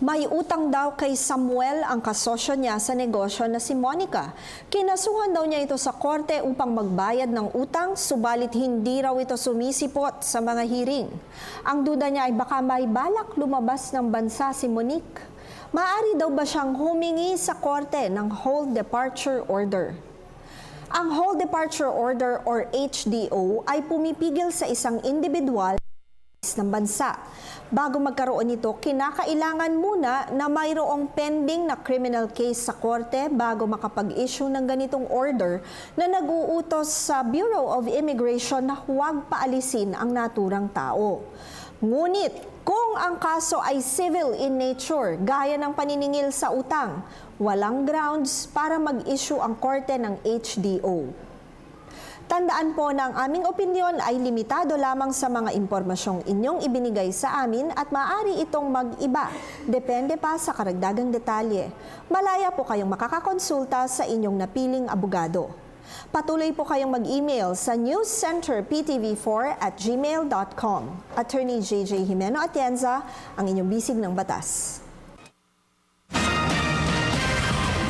May utang daw kay Samuel ang kasosyo niya sa negosyo na si Monica. Kinasuhan daw niya ito sa korte upang magbayad ng utang, subalit hindi raw ito sumisipot sa mga hearing. Ang duda niya ay baka may balak lumabas ng bansa si Monique. Maaari daw ba siyang humingi sa korte ng Hold Departure Order? Ang Hold Departure Order or HDO ay pumipigil sa isang individual ng bansa. Bago magkaroon nito, kinakailangan muna na mayroong pending na criminal case sa korte bago makapag-issue ng ganitong order na nag-uutos sa Bureau of Immigration na huwag paalisin ang naturang tao. Ngunit kung ang kaso ay civil in nature, gaya ng paniningil sa utang, walang grounds para mag-issue ang korte ng HDO. Tandaan po na ang aming opinyon ay limitado lamang sa mga impormasyong inyong ibinigay sa amin at maaari itong mag-iba. Depende pa sa karagdagang detalye. Malaya po kayong makakakonsulta sa inyong napiling abogado. Patuloy po kayong mag-email sa newscenterptv4@gmail.com. Attorney JJ Jimeno Atienza, ang inyong bisig ng batas.